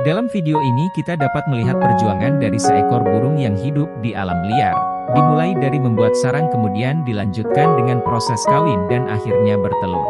Dalam video ini kita dapat melihat perjuangan dari seekor burung yang hidup di alam liar. Dimulai dari membuat sarang kemudian dilanjutkan dengan proses kawin dan akhirnya bertelur.